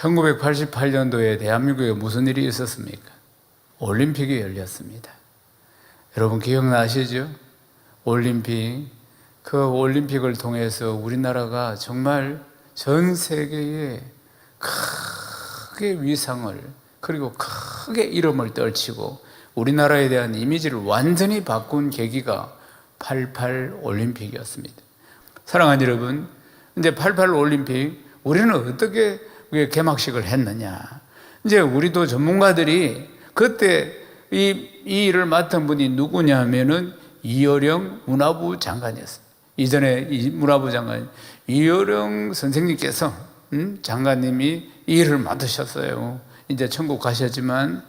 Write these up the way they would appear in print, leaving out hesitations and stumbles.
1988년도에 대한민국에 무슨 일이 있었습니까? 올림픽이 열렸습니다. 여러분 기억나시죠? 올림픽. 그 올림픽을 통해서 우리나라가 정말 전 세계에 크게 위상을, 그리고 크게 이름을 떨치고 우리나라에 대한 이미지를 완전히 바꾼 계기가 88 올림픽이었습니다. 사랑하는 여러분, 이제 88 올림픽 우리는 어떻게 개막식을 했느냐? 이제 우리도 전문가들이 그때 이 일을 맡은 분이 누구냐면은 이어령 문화부 장관이었어요. 이전에 문화부 장관 이어령 선생님께서 장관님이 이 일을 맡으셨어요. 이제 천국 가셨지만,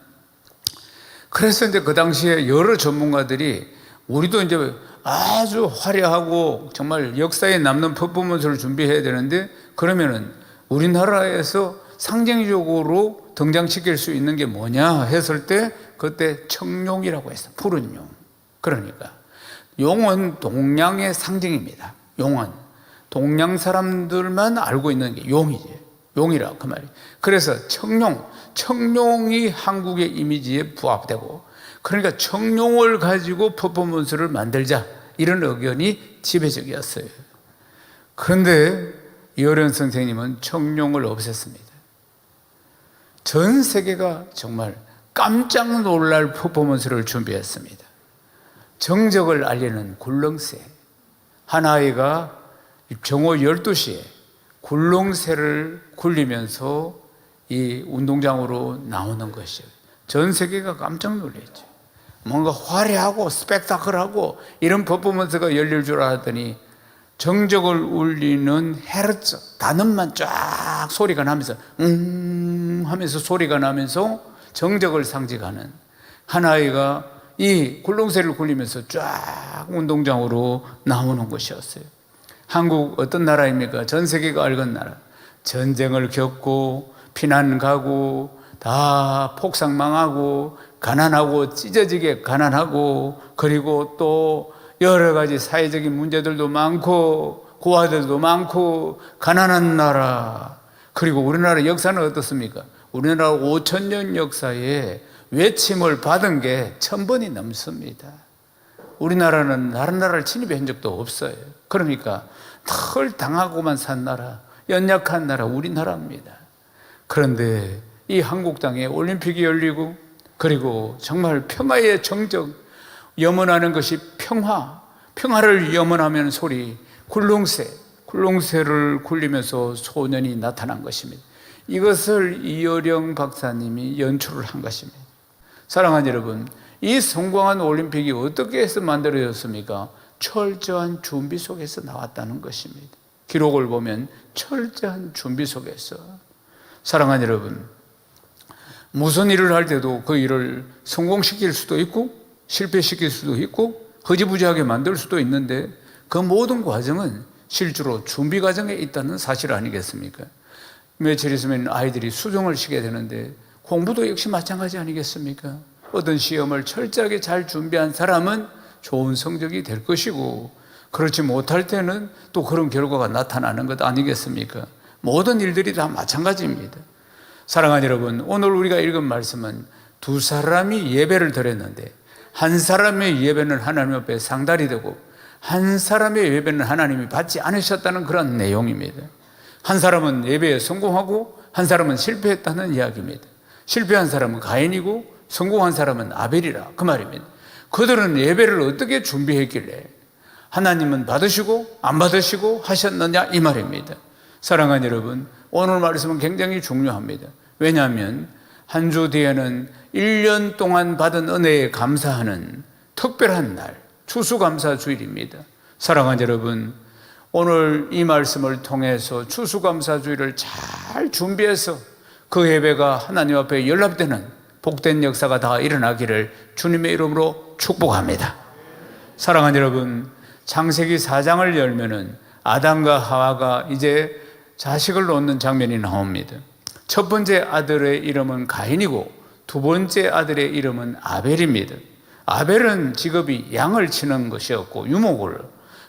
그래서 이제 그 당시에 여러 전문가들이 우리도 이제 아주 화려하고 정말 역사에 남는 퍼포먼스를 준비해야 되는데, 그러면은 우리나라에서 상징적으로 등장시킬 수 있는 게 뭐냐 했을 때 그때 청룡이라고 했어요. 푸른 용. 그러니까 용은 동양의 상징입니다. 용은 동양 사람들만 알고 있는 게 용이지. 용이라 그 말이. 그래서 청룡이 한국의 이미지에 부합되고, 그러니까 청룡을 가지고 퍼포먼스를 만들자, 이런 의견이 지배적이었어요. 그런데 이어령 선생님은 청룡을 없앴습니다. 전 세계가 정말 깜짝 놀랄 퍼포먼스를 준비했습니다. 정적을 알리는 굴렁쇠. 한 아이가 정오 12시에 굴렁쇠를 굴리면서 이 운동장으로 나오는 것이에요. 전 세계가 깜짝 놀랐죠. 뭔가 화려하고 스펙타클하고 이런 퍼포먼스가 열릴 줄 알았더니 정적을 울리는 헤르츠 단음만 쫙 소리가 나면서 하면서 소리가 나면서 정적을 상징하는 한 아이가 이 굴렁쇠를 굴리면서 쫙 운동장으로 나오는 것이었어요. 한국 어떤 나라입니까? 전 세계가 알건 나라. 전쟁을 겪고 피난 가고 다 폭삭 망하고 가난하고 찢어지게 가난하고, 그리고 또 여러 가지 사회적인 문제들도 많고 고아들도 많고 가난한 나라. 그리고 우리나라 역사는 어떻습니까? 우리나라 5,000년 역사에 외침을 받은 게 1,000번이 넘습니다. 우리나라는 다른 나라를 침입한 적도 없어요. 그러니까 덜 당하고만 산 나라, 연약한 나라 우리나라입니다. 그런데 이 한국 땅에 올림픽이 열리고, 그리고 정말 평화의 정적, 염원하는 것이 평화를 염원하면 소리, 굴렁쇠를 굴리면서 소년이 나타난 것입니다. 이것을 이어령 박사님이 연출을 한 것입니다. 사랑하는 여러분, 이 성공한 올림픽이 어떻게 해서 만들어졌습니까? 철저한 준비 속에서 나왔다는 것입니다. 기록을 보면 철저한 준비 속에서. 사랑하는 여러분, 무슨 일을 할 때도 그 일을 성공시킬 수도 있고 실패시킬 수도 있고 허지부지하게 만들 수도 있는데, 그 모든 과정은 실제로 준비 과정에 있다는 사실 아니겠습니까? 며칠 있으면 아이들이 수정을 시게 되는데 공부도 역시 마찬가지 아니겠습니까? 어떤 시험을 철저하게 잘 준비한 사람은 좋은 성적이 될 것이고, 그렇지 못할 때는 또 그런 결과가 나타나는 것 아니겠습니까? 모든 일들이 다 마찬가지입니다. 사랑하는 여러분, 오늘 우리가 읽은 말씀은 두 사람이 예배를 드렸는데 한 사람의 예배는 하나님 앞에 상달이 되고 한 사람의 예배는 하나님이 받지 않으셨다는 그런 내용입니다. 한 사람은 예배에 성공하고 한 사람은 실패했다는 이야기입니다. 실패한 사람은 가인이고 성공한 사람은 아벨이라 그 말입니다. 그들은 예배를 어떻게 준비했길래 하나님은 받으시고 안 받으시고 하셨느냐, 이 말입니다. 사랑하는 여러분, 오늘 말씀은 굉장히 중요합니다. 왜냐하면 한 주 뒤에는 1년 동안 받은 은혜에 감사하는 특별한 날, 추수감사주일입니다. 사랑하는 여러분, 오늘 이 말씀을 통해서 추수감사주일을 잘 준비해서 그 예배가 하나님 앞에 연락되는 복된 역사가 다 일어나기를 주님의 이름으로 축복합니다. 사랑하는 여러분, 창세기 4장을 열면은 아담과 하와가 이제 자식을 놓는 장면이 나옵니다. 첫 번째 아들의 이름은 가인이고 두 번째 아들의 이름은 아벨입니다. 아벨은 직업이 양을 치는 것이었고 유목을,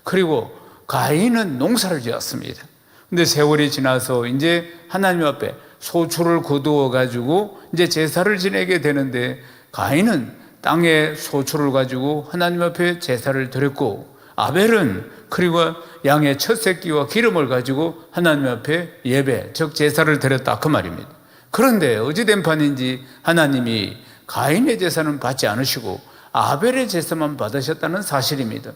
그리고 가인은 농사를 지었습니다. 근데 세월이 지나서 이제 하나님 앞에 소출을 거두어 가지고 이제 제사를 지내게 되는데, 가인은 땅의 소출을 가지고 하나님 앞에 제사를 드렸고, 아벨은 그리고 양의 첫 새끼와 기름을 가지고 하나님 앞에 예배, 즉 제사를 드렸다, 그 말입니다. 그런데 어찌된 판인지 하나님이 가인의 제사는 받지 않으시고 아벨의 제사만 받으셨다는 사실입니다.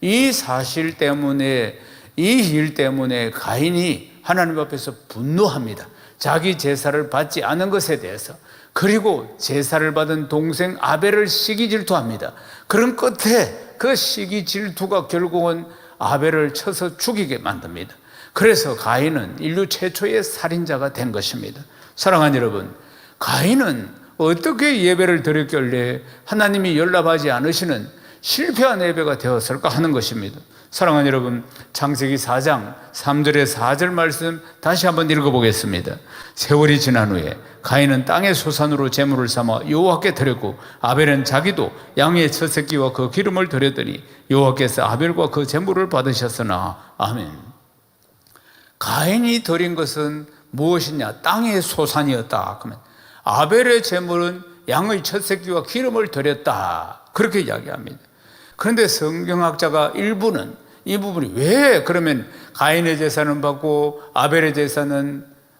이 사실 때문에, 이 일 때문에 가인이 하나님 앞에서 분노합니다. 자기 제사를 받지 않은 것에 대해서. 그리고 제사를 받은 동생 아벨을 시기 질투합니다. 그런 끝에 그 시기 질투가 결국은 아벨을 쳐서 죽이게 만듭니다. 그래서 가인은 인류 최초의 살인자가 된 것입니다. 사랑하는 여러분, 가인은 어떻게 예배를 드렸길래 하나님이 연락하지 않으시는 실패한 예배가 되었을까 하는 것입니다. 사랑하는 여러분, 창세기 4장 3절에 4절 말씀 다시 한번 읽어보겠습니다. 세월이 지난 후에 가인은 땅의 소산으로 제물을 삼아 여호와께 드렸고, 아벨은 자기도 양의 첫 새끼와 그 기름을 드렸더니 여호와께서 아벨과 그 제물을 받으셨으나. 아멘. 가인이 드린 것은 무엇이냐? 땅의 소산이었다. 그러면 아벨의 제물은 양의 첫 새끼와 기름을 드렸다, 그렇게 이야기합니다. 그런데 성경학자가 일부는 이 부분이 왜 그러면 가인의 제사는 받고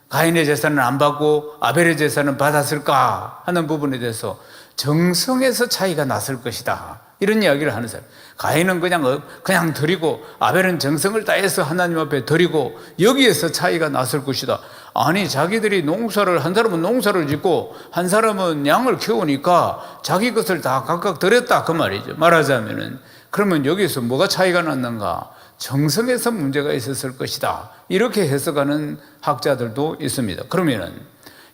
가인의 제사는 안 받고 아벨의 제사는 받았을까 하는 부분에 대해서 정성에서 차이가 났을 것이다, 이런 이야기를 하는 사람. 가인은 그냥 드리고 아벨은 정성을 다해서 하나님 앞에 드리고 여기에서 차이가 났을 것이다. 아니, 자기들이 한 사람은 농사를 짓고 한 사람은 양을 키우니까 자기 것을 다 각각 드렸다, 그 말이죠. 말하자면은, 그러면 여기서 뭐가 차이가 났는가? 정성에서 문제가 있었을 것이다, 이렇게 해석하는 학자들도 있습니다. 그러면은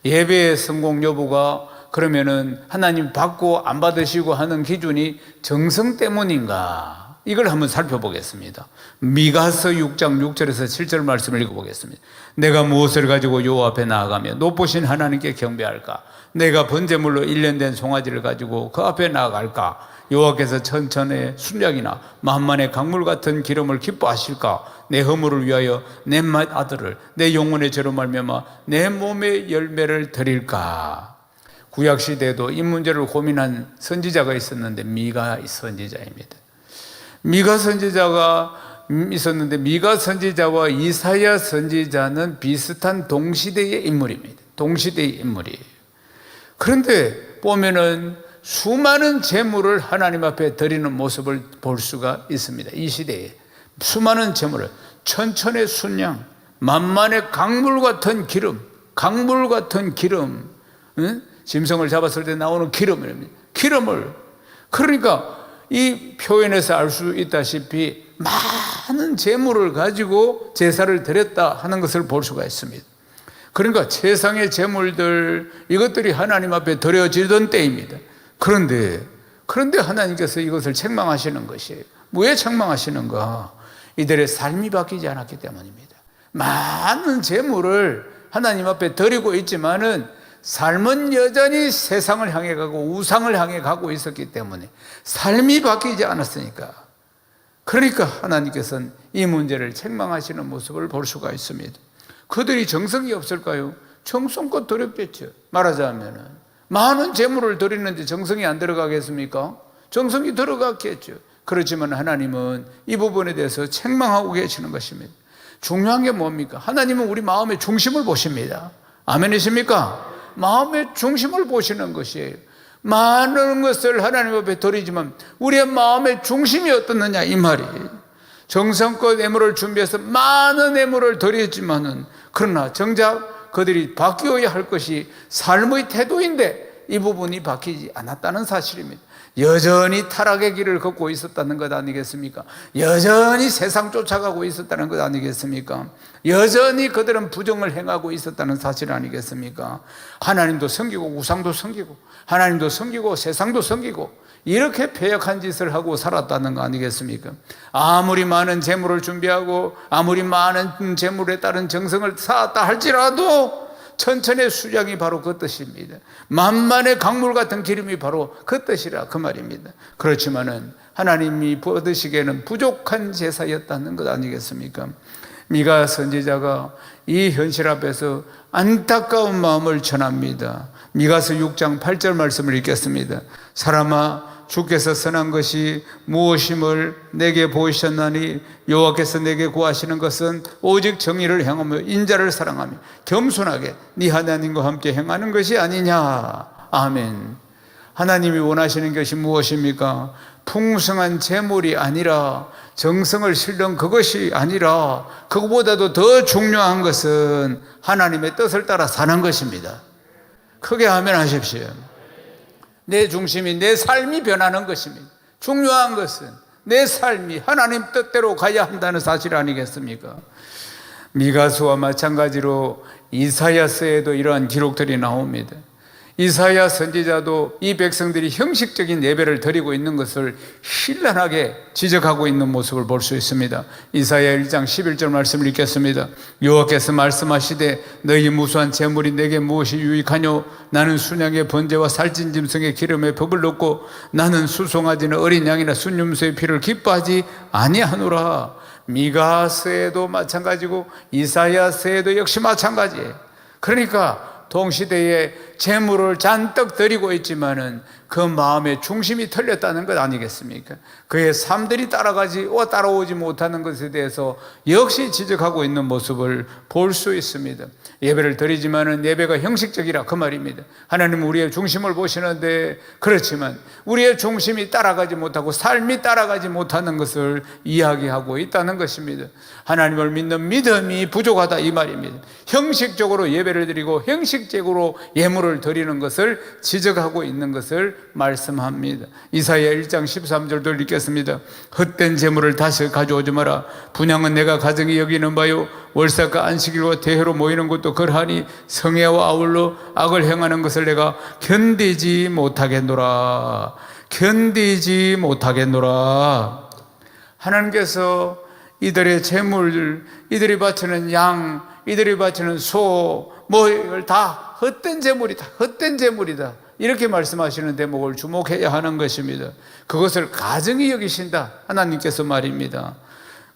예배의 성공 여부가 그러면은 하나님 받고 안 받으시고 하는 기준이 정성 때문인가? 이걸 한번 살펴보겠습니다. 미가서 6장 6절에서 7절 말씀을 읽어보겠습니다. 내가 무엇을 가지고 여호와 앞에 나아가며 높으신 하나님께 경배할까? 내가 번제물로 1년 된 송아지를 가지고 그 앞에 나아갈까? 여호와께서 천천의 순양이나 만만의 강물 같은 기름을 기뻐하실까? 내 허물을 위하여 내 맏아들을 내 영혼의 죄로 말미암아 내 몸의 열매를 드릴까? 구약시대에도 이 문제를 고민한 선지자가 있었는데 미가 선지자입니다. 미가 선지자가 있었는데, 미가 선지자와 이사야 선지자는 비슷한 동시대의 인물입니다. 동시대의 인물이에요. 그런데 보면은 수많은 제물을 하나님 앞에 드리는 모습을 볼 수가 있습니다. 이 시대에 수많은 제물을, 천천의 순양, 만만의 강물 같은 기름, 응? 짐승을 잡았을 때 나오는 기름을, 그러니까 이 표현에서 알 수 있다시피 많은 제물을 가지고 제사를 드렸다 하는 것을 볼 수가 있습니다. 그러니까 세상의 제물들, 이것들이 하나님 앞에 드려지던 때입니다. 그런데 하나님께서 이것을 책망하시는 것이에요. 왜 책망하시는가? 이들의 삶이 바뀌지 않았기 때문입니다. 많은 제물을 하나님 앞에 드리고 있지만은 삶은 여전히 세상을 향해 가고 우상을 향해 가고 있었기 때문에, 삶이 바뀌지 않았으니까, 그러니까 하나님께서는 이 문제를 책망하시는 모습을 볼 수가 있습니다. 그들이 정성이 없을까요? 정성껏 드렸겠죠. 말하자면 많은 제물을 드리는데 정성이 안 들어가겠습니까? 정성이 들어갔겠죠. 그렇지만 하나님은 이 부분에 대해서 책망하고 계시는 것입니다. 중요한 게 뭡니까? 하나님은 우리 마음의 중심을 보십니다. 아멘이십니까? 마음의 중심을 보시는 것이에요. 많은 것을 하나님 앞에 드리지만 우리의 마음의 중심이 어떻느냐, 이 말이에요. 정성껏 예물을 준비해서 많은 예물을 드렸지만은, 그러나 정작 그들이 바뀌어야 할 것이 삶의 태도인데 이 부분이 바뀌지 않았다는 사실입니다. 여전히 타락의 길을 걷고 있었다는 것 아니겠습니까? 여전히 세상 쫓아가고 있었다는 것 아니겠습니까? 여전히 그들은 부정을 행하고 있었다는 사실 아니겠습니까? 하나님도 섬기고 우상도 섬기고 하나님도 섬기고 세상도 섬기고 이렇게 패역한 짓을 하고 살았다는 거 아니겠습니까? 아무리 많은 재물을 준비하고 아무리 많은 재물에 따른 정성을 쌓았다 할지라도 천천의 수량이 바로 그 뜻입니다. 만만의 강물 같은 기름이 바로 그 뜻이라, 그 말입니다. 그렇지만은 하나님이 얻으시기에는 부족한 제사였다는 것 아니겠습니까? 미가 선지자가 이 현실 앞에서 안타까운 마음을 전합니다. 미가서 6장 8절 말씀을 읽겠습니다. 사람아, 주께서 선한 것이 무엇임을 내게 보이셨나니 여호와께서 내게 구하시는 것은 오직 정의를 행하며 인자를 사랑하며 겸손하게 네 하나님과 함께 행하는 것이 아니냐. 아멘. 하나님이 원하시는 것이 무엇입니까? 풍성한 재물이 아니라, 정성을 실는 그것이 아니라, 그것보다도 더 중요한 것은 하나님의 뜻을 따라 사는 것입니다. 크게 아멘 하십시오. 내 중심이, 내 삶이 변하는 것입니다. 중요한 것은 내 삶이 하나님 뜻대로 가야 한다는 사실 아니겠습니까? 미가서와 마찬가지로 이사야서에도 이러한 기록들이 나옵니다. 이사야 선지자도 이 백성들이 형식적인 예배를 드리고 있는 것을 신랄하게 지적하고 있는 모습을 볼 수 있습니다. 이사야 1장 11절 말씀을 읽겠습니다. 여호와께서 말씀하시되 너희 무수한 재물이 내게 무엇이 유익하뇨? 나는 순양의 번제와 살찐 짐승의 기름에 법을 넣고 나는 수송아지나 어린 양이나 순염소의 피를 기뻐하지 아니하노라. 미가서에도 마찬가지고 이사야서에도 역시 마찬가지예요. 그러니까 동시대에 재물을 잔뜩 드리고 있지만은 그 마음의 중심이 틀렸다는 것 아니겠습니까? 그의 삶들이 따라오지 못하는 것에 대해서 역시 지적하고 있는 모습을 볼 수 있습니다. 예배를 드리지만은 예배가 형식적이라 그 말입니다. 하나님은 우리의 중심을 보시는데, 그렇지만 우리의 중심이 따라가지 못하고 삶이 따라가지 못하는 것을 이야기하고 있다는 것입니다. 하나님을 믿는 믿음이 부족하다 이 말입니다. 형식적으로 예배를 드리고 형식적으로 예물을 드리는 것을 지적하고 있는 것을 말씀합니다. 이사야 1장 13절도 읽겠습니다. 헛된 재물을 다시 가져오지 마라. 분향은 내가 가정이 여기는 바요, 월삭과 안식일과 대회로 모이는 것도 그러하니 성회와 아울러 악을 행하는 것을 내가 견디지 못하겠노라. 견디지 못하겠노라. 하나님께서 이들의 재물, 이들이 바치는 양, 이들이 바치는 소, 이걸 다 헛된 재물이다, 헛된 재물이다, 이렇게 말씀하시는 대목을 주목해야 하는 것입니다. 그것을 가증히 여기신다 하나님께서 말입니다.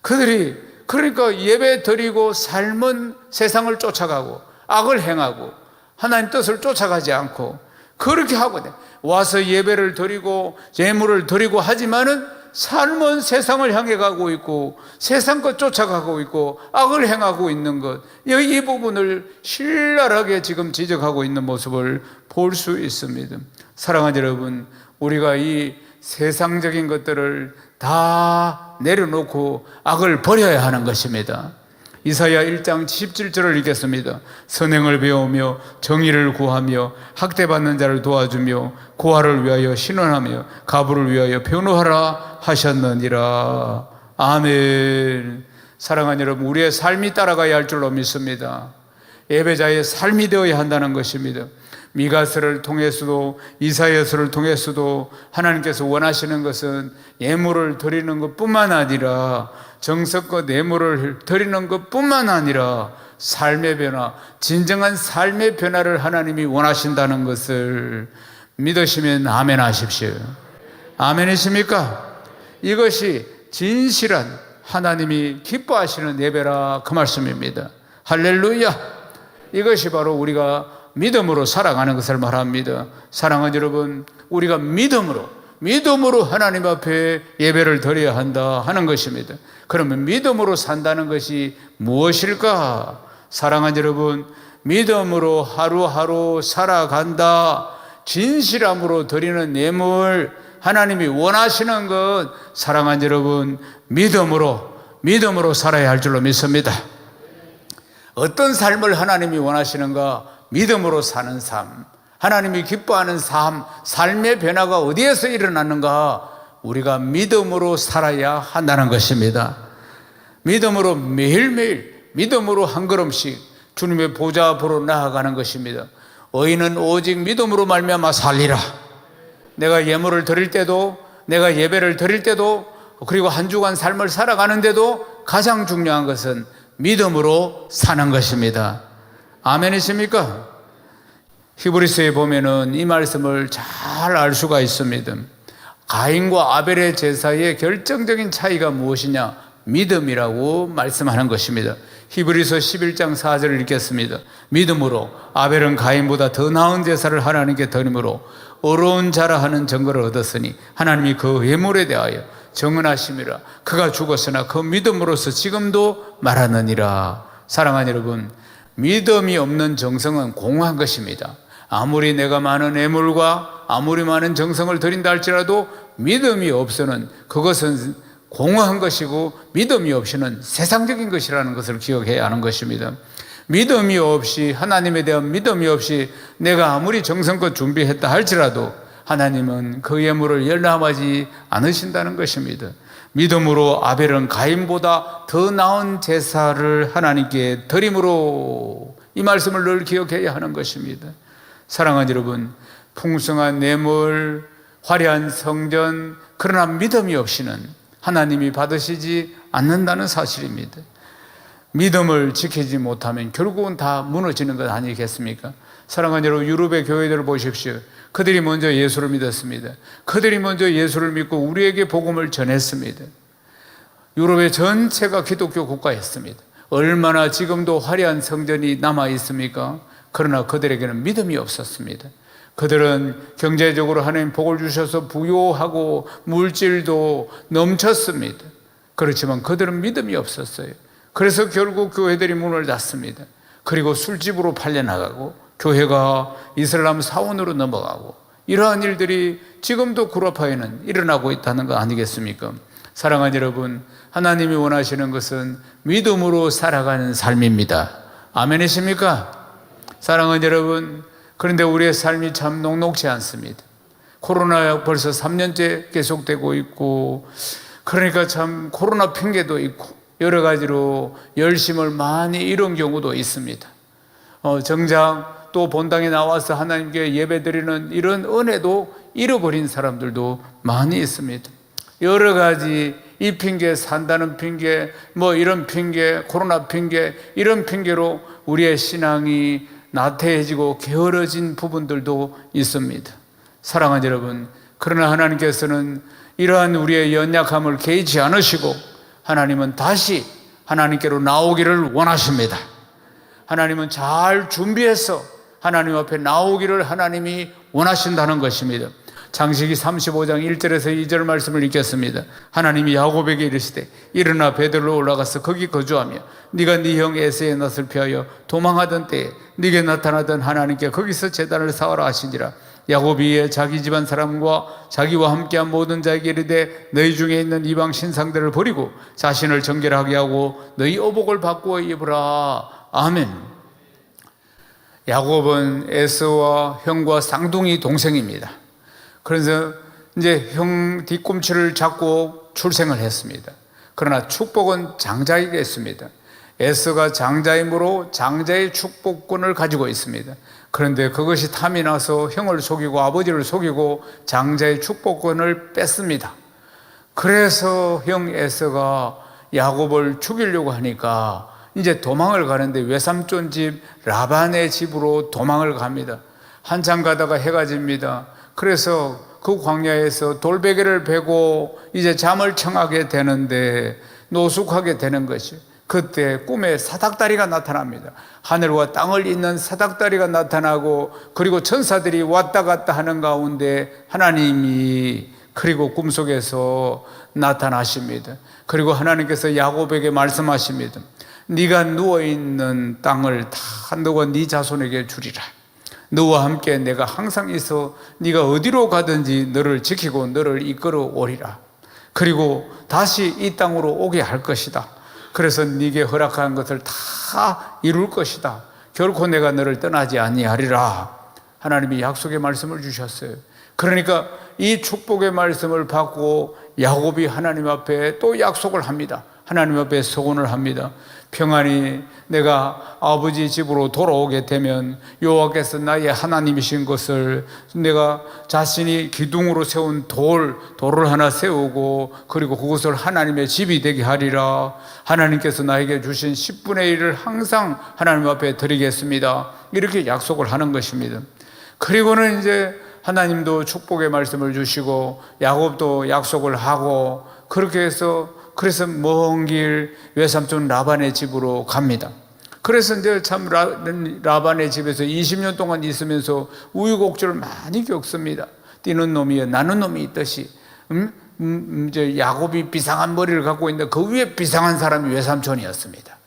그들이 그러니까 예배 드리고 삶은 세상을 쫓아가고 악을 행하고 하나님 뜻을 쫓아가지 않고 그렇게 하고 와서 예배를 드리고 예물을 드리고 하지만은 삶은 세상을 향해 가고 있고 세상 것 쫓아가고 있고 악을 행하고 있는 것, 이 부분을 신랄하게 지금 지적하고 있는 모습을 볼 수 있습니다. 사랑하는 여러분, 우리가 이 세상적인 것들을 다 내려놓고 악을 버려야 하는 것입니다. 이사야 1장 17절을 읽겠습니다. 선행을 배우며 정의를 구하며 학대받는 자를 도와주며 고아를 위하여 신원하며 가부를 위하여 변호하라 하셨느니라. 아멘. 사랑하는 여러분, 우리의 삶이 따라가야 할 줄로 믿습니다. 예배자의 삶이 되어야 한다는 것입니다. 미가서를 통해서도 이사야서를 통해서도 하나님께서 원하시는 것은 예물을 드리는 것뿐만 아니라 정성껏 예물을 드리는 것뿐만 아니라 삶의 변화, 진정한 삶의 변화를 하나님이 원하신다는 것을 믿으시면 아멘 하십시오. 아멘이십니까? 이것이 진실한 하나님이 기뻐하시는 예배라 그 말씀입니다. 할렐루야. 이것이 바로 우리가 믿음으로 살아가는 것을 말합니다. 사랑하는 여러분, 우리가 믿음으로 하나님 앞에 예배를 드려야 한다 하는 것입니다. 그러면 믿음으로 산다는 것이 무엇일까? 사랑하는 여러분, 믿음으로 하루하루 살아간다, 진실함으로 드리는 예물, 하나님이 원하시는 것, 사랑하는 여러분, 믿음으로 살아야 할 줄로 믿습니다. 어떤 삶을 하나님이 원하시는가? 믿음으로 사는 삶, 하나님이 기뻐하는 삶, 삶의 변화가 어디에서 일어나는가? 우리가 믿음으로 살아야 한다는 것입니다. 믿음으로 매일매일, 믿음으로 한 걸음씩 주님의 보좌 앞으로 나아가는 것입니다. 의인은 오직 믿음으로 말미암아 살리라. 내가 예물을 드릴 때도, 내가 예배를 드릴 때도, 그리고 한 주간 삶을 살아가는데도 가장 중요한 것은 믿음으로 사는 것입니다. 아멘이십니까? 히브리서에 보면은 이 말씀을 잘 알 수가 있습니다. 가인과 아벨의 제사의 결정적인 차이가 무엇이냐? 믿음이라고 말씀하는 것입니다. 히브리서 11장 4절을 읽겠습니다. 믿음으로 아벨은 가인보다 더 나은 제사를 하나님께 드림으로 어려운 자라 하는 증거를 얻었으니 하나님이 그 예물에 대하여 정언하심이라. 그가 죽었으나 그 믿음으로서 지금도 말하느니라. 사랑하는 여러분, 믿음이 없는 정성은 공허한 것입니다. 아무리 내가 많은 예물과 아무리 많은 정성을 드린다 할지라도 믿음이 없어는 그것은 공허한 것이고 믿음이 없이는 세상적인 것이라는 것을 기억해야 하는 것입니다. 믿음이 없이, 하나님에 대한 믿음이 없이 내가 아무리 정성껏 준비했다 할지라도 하나님은 그 예물을 열람하지 않으신다는 것입니다. 믿음으로 아벨은 가인보다 더 나은 제사를 하나님께 드림으로, 이 말씀을 늘 기억해야 하는 것입니다. 사랑하는 여러분, 풍성한 예물, 화려한 성전, 그러나 믿음이 없이는 하나님이 받으시지 않는다는 사실입니다. 믿음을 지키지 못하면 결국은 다 무너지는 것 아니겠습니까? 사랑하는 여러분, 유럽의 교회들을 보십시오. 그들이 먼저 예수를 믿었습니다. 그들이 먼저 예수를 믿고 우리에게 복음을 전했습니다. 유럽의 전체가 기독교 국가였습니다. 얼마나 지금도 화려한 성전이 남아 있습니까? 그러나 그들에게는 믿음이 없었습니다. 그들은 경제적으로 하나님 복을 주셔서 부유하고 물질도 넘쳤습니다. 그렇지만 그들은 믿음이 없었어요. 그래서 결국 교회들이 문을 닫습니다. 그리고 술집으로 팔려나가고 교회가 이슬람 사원으로 넘어가고, 이러한 일들이 지금도 구라파에는 일어나고 있다는 거 아니겠습니까? 사랑하는 여러분, 하나님이 원하시는 것은 믿음으로 살아가는 삶입니다. 아멘이십니까? 사랑하는 여러분, 그런데 우리의 삶이 참 녹록지 않습니다. 코로나 벌써 3년째 계속되고 있고, 그러니까 참 코로나 핑계도 있고 여러 가지로 열심을 많이 잃은 경우도 있습니다. 정작 또 본당에 나와서 하나님께 예배드리는 이런 은혜도 잃어버린 사람들도 많이 있습니다. 여러 가지, 이 핑계, 산다는 핑계, 뭐 이런 핑계, 코로나 핑계, 이런 핑계로 우리의 신앙이 나태해지고 게으러진 부분들도 있습니다. 사랑하는 여러분, 그러나 하나님께서는 이러한 우리의 연약함을 개의치 않으시고 하나님은 다시 하나님께로 나오기를 원하십니다. 하나님은 잘 준비해서 하나님 앞에 나오기를 하나님이 원하신다는 것입니다. 창세기 35장 1절에서 2절 말씀을 읽겠습니다. 하나님이 야곱에게 이르시되 일어나 베들로 올라가서 거기 거주하며 네가 네 형 에서의 낯을 피하여 도망하던 때에 네게 나타나던 하나님께 거기서 제단을 쌓으라 하시니라. 야곱이 이에 자기 집안 사람과 자기와 함께한 모든 자에게 이르되 너희 중에 있는 이방 신상들을 버리고 자신을 정결하게 하고 너희 오복을 바꾸어 입으라. 아멘. 야곱은 에서와 형과 쌍둥이 동생입니다. 그래서 이제 형 뒤꿈치를 잡고 출생을 했습니다. 그러나 축복은 장자에게 있습니다. 에서가 장자이므로 장자의 축복권을 가지고 있습니다. 그런데 그것이 탐이 나서 형을 속이고 아버지를 속이고 장자의 축복권을 뺐습니다. 그래서 형 에서가 야곱을 죽이려고 하니까 이제 도망을 가는데 외삼촌 집 라반의 집으로 도망을 갑니다. 한참 가다가 해가 집니다. 그래서 그 광야에서 돌베개를 베고 이제 잠을 청하게 되는데 노숙하게 되는 것이죠. 그때 꿈에 사닥다리가 나타납니다. 하늘과 땅을 잇는 사닥다리가 나타나고, 그리고 천사들이 왔다 갔다 하는 가운데 하나님이 그리고 꿈속에서 나타나십니다. 그리고 하나님께서 야곱에게 말씀하십니다. 네가 누워있는 땅을 다 너와 네 자손에게 주리라. 너와 함께 내가 항상 있어 네가 어디로 가든지 너를 지키고 너를 이끌어 오리라. 그리고 다시 이 땅으로 오게 할 것이다. 그래서 네게 허락한 것을 다 이룰 것이다. 결코 내가 너를 떠나지 아니하리라. 하나님이 약속의 말씀을 주셨어요. 그러니까 이 축복의 말씀을 받고 야곱이 하나님 앞에 또 약속을 합니다. 하나님 앞에 서원을 합니다. 평안히 내가 아버지 집으로 돌아오게 되면 여호와께서 나의 하나님이신 것을, 내가 자신이 기둥으로 세운 돌을 하나 세우고 그리고 그것을 하나님의 집이 되게 하리라. 하나님께서 나에게 주신 10분의 1을 항상 하나님 앞에 드리겠습니다. 이렇게 약속을 하는 것입니다. 그리고는 이제 하나님도 축복의 말씀을 주시고 야곱도 약속을 하고, 그렇게 해서 그래서 먼 길 외삼촌 라반의 집으로 갑니다. 그래서 이제 참 라반의 집에서 20년 동안 있으면서 우유곡절을 많이 겪습니다. 뛰는 놈이여 나는 놈이 있듯이 이제 야곱이 비상한 머리를 갖고 있는데 그 위에 비상한 사람이 외삼촌이었습니다.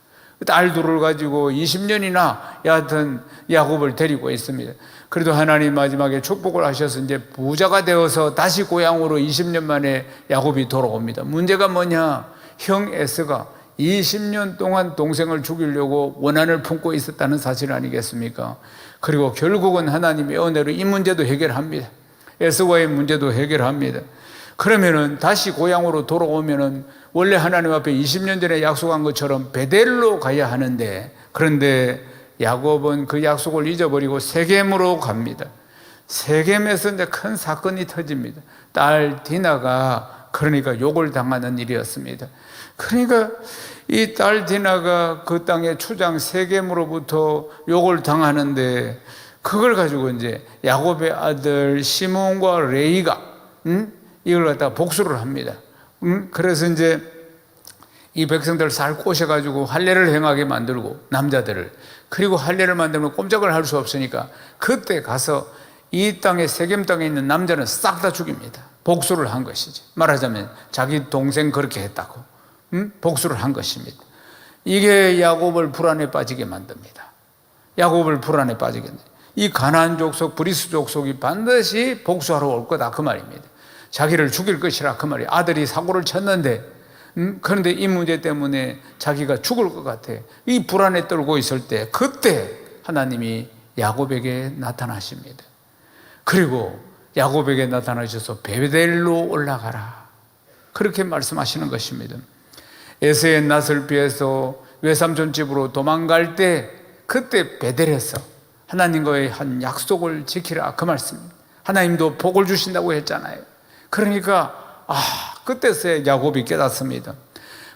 딸 둘을 가지고 20년이나 여하튼 야곱을 데리고 있습니다. 그래도 하나님 마지막에 축복을 하셔서 이제 부자가 되어서 다시 고향으로 20년 만에 야곱이 돌아옵니다. 문제가 뭐냐? 형 에서가 20년 동안 동생을 죽이려고 원한을 품고 있었다는 사실 아니겠습니까? 그리고 결국은 하나님의 은혜로 이 문제도 해결합니다. 에서와의 문제도 해결합니다. 그러면은 다시 고향으로 돌아오면은 원래 하나님 앞에 20년 전에 약속한 것처럼 베델로 가야 하는데, 그런데 야곱은 그 약속을 잊어버리고 세겜으로 갑니다. 세겜에서 이제 큰 사건이 터집니다. 딸 디나가 그러니까 욕을 당하는 일이었습니다. 그러니까 이 딸 디나가 그 땅의 추장 세겜으로부터 욕을 당하는데, 그걸 가지고 이제 야곱의 아들 시몬과 레이가 이걸 갖다가 복수를 합니다. 그래서 이제 이 백성들 살 꼬셔가지고 할례를 행하게 만들고 남자들을, 그리고 할례를 만들면 꼼짝을 할 수 없으니까 그때 가서 이 땅에 세겜 땅에 있는 남자는 싹 다 죽입니다. 복수를 한 것이지. 말하자면 자기 동생 그렇게 했다고 복수를 한 것입니다. 이게 야곱을 불안에 빠지게 만듭니다. 야곱을 불안에 빠지게 만듭니다. 이 가나안 족속 브리스 족속이 반드시 복수하러 올 거다 그 말입니다. 자기를 죽일 것이라 그 말이에요. 아들이 사고를 쳤는데 그런데 이 문제 때문에 자기가 죽을 것 같아. 이 불안에 떨고 있을 때 그때 하나님이 야곱에게 나타나십니다. 그리고 야곱에게 나타나셔서 베델로 올라가라 그렇게 말씀하시는 것입니다. 에서의 낯을 피해서 외삼촌 집으로 도망갈 때 그때 베델에서 하나님과의 한 약속을 지키라 그 말씀입니다. 하나님도 복을 주신다고 했잖아요. 그러니까 그때서야 야곱이 깨닫습니다.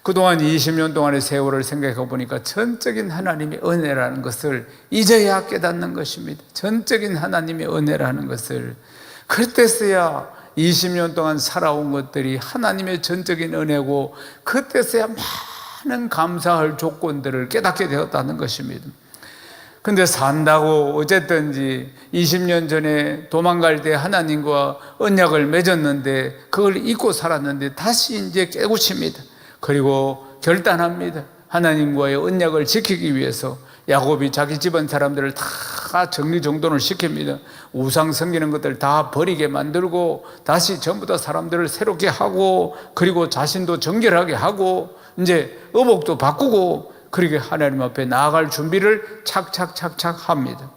그동안 20년 동안의 세월을 생각해 보니까 전적인 하나님의 은혜라는 것을 이제야 깨닫는 것입니다. 전적인 하나님의 은혜라는 것을. 그때서야 20년 동안 살아온 것들이 하나님의 전적인 은혜고, 그때서야 많은 감사할 조건들을 깨닫게 되었다는 것입니다. 근데 산다고 어쨌든지 20년 전에 도망갈 때 하나님과 언약을 맺었는데 그걸 잊고 살았는데 다시 이제 깨우칩니다. 그리고 결단합니다. 하나님과의 언약을 지키기 위해서 야곱이 자기 집안 사람들을 다 정리정돈을 시킵니다. 우상 섬기는 것들 다 버리게 만들고 다시 전부 다 사람들을 새롭게 하고, 그리고 자신도 정결하게 하고 이제 의복도 바꾸고, 그렇게 하나님 앞에 나아갈 준비를 착착착착 합니다.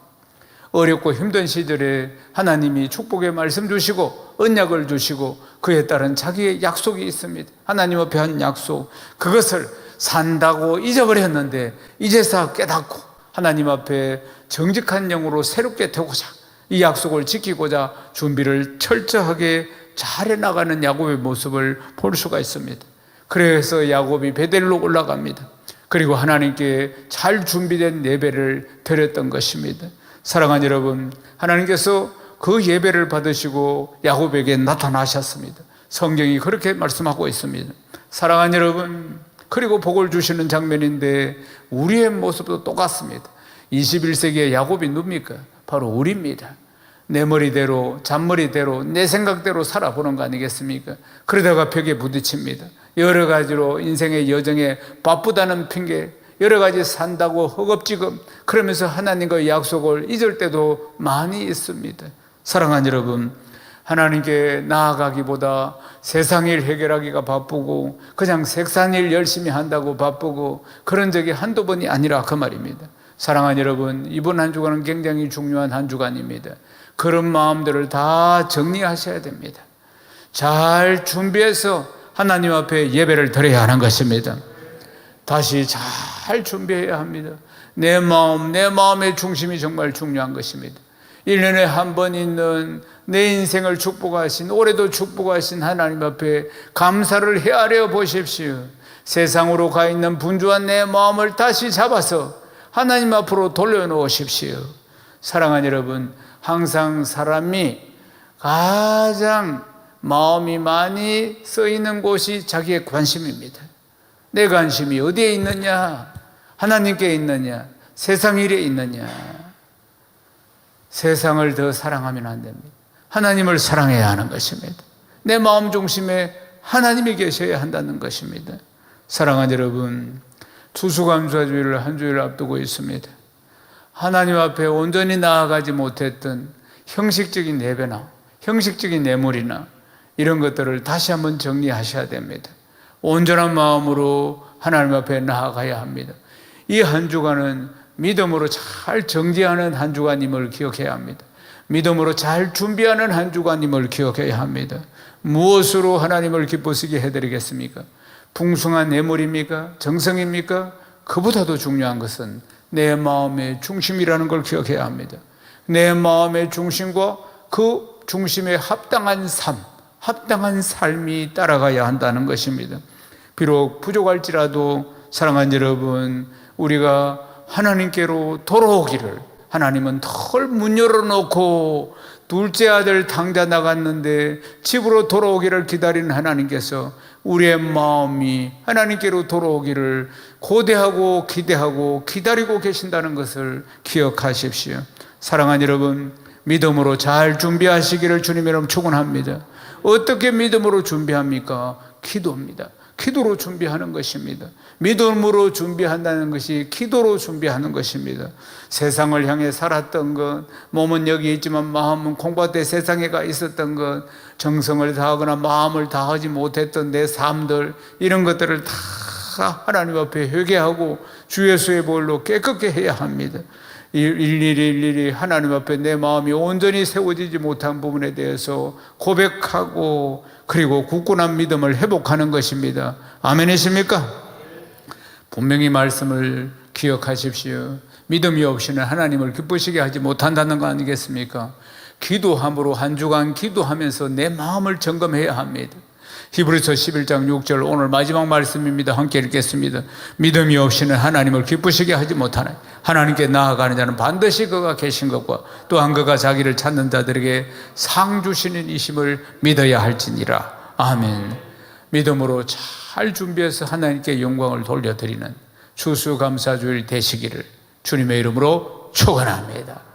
어렵고 힘든 시절에 하나님이 축복의 말씀 주시고 언약을 주시고 그에 따른 자기의 약속이 있습니다. 하나님 앞에 한 약속, 그것을 산다고 잊어버렸는데 이제서 깨닫고 하나님 앞에 정직한 영으로 새롭게 되고자 이 약속을 지키고자 준비를 철저하게 잘 해나가는 야곱의 모습을 볼 수가 있습니다. 그래서 야곱이 베델로 올라갑니다. 그리고 하나님께 잘 준비된 예배를 드렸던 것입니다. 사랑하는 여러분, 하나님께서 그 예배를 받으시고 야곱에게 나타나셨습니다. 성경이 그렇게 말씀하고 있습니다. 사랑하는 여러분, 그리고 복을 주시는 장면인데 우리의 모습도 똑같습니다. 21세기의 야곱이 누굽니까? 바로 우리입니다. 내 머리대로 잔머리대로 내 생각대로 살아보는 거 아니겠습니까? 그러다가 벽에 부딪힙니다. 여러 가지로 인생의 여정에 바쁘다는 핑계, 여러 가지 산다고 허겁지겁 그러면서 하나님과의 약속을 잊을 때도 많이 있습니다. 사랑하는 여러분, 하나님께 나아가기보다 세상일 해결하기가 바쁘고 그냥 색산일 열심히 한다고 바쁘고 그런 적이 한두 번이 아니라 그 말입니다. 사랑하는 여러분, 이번 한 주간은 굉장히 중요한 한 주간입니다. 그런 마음들을 다 정리하셔야 됩니다. 잘 준비해서 하나님 앞에 예배를 드려야 하는 것입니다. 다시 잘 준비해야 합니다. 내 마음의 중심이 정말 중요한 것입니다. 1년에 한 번 있는 내 인생을 축복하신, 올해도 축복하신 하나님 앞에 감사를 헤아려 보십시오. 세상으로 가 있는 분주한 내 마음을 다시 잡아서 하나님 앞으로 돌려놓으십시오. 사랑하는 여러분, 항상 사람이 가장 마음이 많이 쓰이는 곳이 자기의 관심입니다. 내 관심이 어디에 있느냐? 하나님께 있느냐? 세상 일에 있느냐? 세상을 더 사랑하면 안 됩니다. 하나님을 사랑해야 하는 것입니다. 내 마음 중심에 하나님이 계셔야 한다는 것입니다. 사랑하는 여러분, 추수감사주일을 한 주일 앞두고 있습니다. 하나님 앞에 온전히 나아가지 못했던 형식적인 예배나 형식적인 예물이나 이런 것들을 다시 한번 정리하셔야 됩니다. 온전한 마음으로 하나님 앞에 나아가야 합니다. 이 한 주간은 믿음으로 잘 정지하는 한 주간임을 기억해야 합니다. 믿음으로 잘 준비하는 한 주간임을 기억해야 합니다. 무엇으로 하나님을 기쁘시게 해드리겠습니까? 풍성한 예물입니까? 정성입니까? 그보다도 중요한 것은 내 마음의 중심이라는 걸 기억해야 합니다. 내 마음의 중심과 그 중심에 합당한 삶, 합당한 삶이 따라가야 한다는 것입니다. 비록 부족할지라도 사랑하는 여러분, 우리가 하나님께로 돌아오기를, 하나님은 덜 문 열어놓고 둘째 아들 당자 나갔는데 집으로 돌아오기를 기다리는 하나님께서 우리의 마음이 하나님께로 돌아오기를 고대하고 기대하고 기다리고 계신다는 것을 기억하십시오. 사랑하는 여러분, 믿음으로 잘 준비하시기를 주님의 이름으로 축원합니다. 어떻게 믿음으로 준비합니까? 기도입니다. 기도로 준비하는 것입니다. 믿음으로 준비한다는 것이 기도로 준비하는 것입니다. 세상을 향해 살았던 것, 몸은 여기 있지만 마음은 콩밭에 세상에 가 있었던 것, 정성을 다하거나 마음을 다하지 못했던 내 삶들, 이런 것들을 다 하나님 앞에 회개하고 주 예수의 보혈로 깨끗게 해야 합니다. 일일이 하나님 앞에 내 마음이 온전히 세워지지 못한 부분에 대해서 고백하고 그리고 굳건한 믿음을 회복하는 것입니다. 아멘이십니까? 분명히 말씀을 기억하십시오. 믿음이 없이는 하나님을 기쁘시게 하지 못한다는 거 아니겠습니까? 기도함으로 한 주간 기도하면서 내 마음을 점검해야 합니다. 히브리서 11장 6절 오늘 마지막 말씀입니다. 함께 읽겠습니다. 믿음이 없이는 하나님을 기쁘시게 하지 못하나니 하나님께 나아가는 자는 반드시 그가 계신 것과 또한 그가 자기를 찾는 자들에게 상 주시는 이심을 믿어야 할지니라. 아멘. 믿음으로 잘 준비해서 하나님께 영광을 돌려드리는 추수감사주일 되시기를 주님의 이름으로 축원합니다.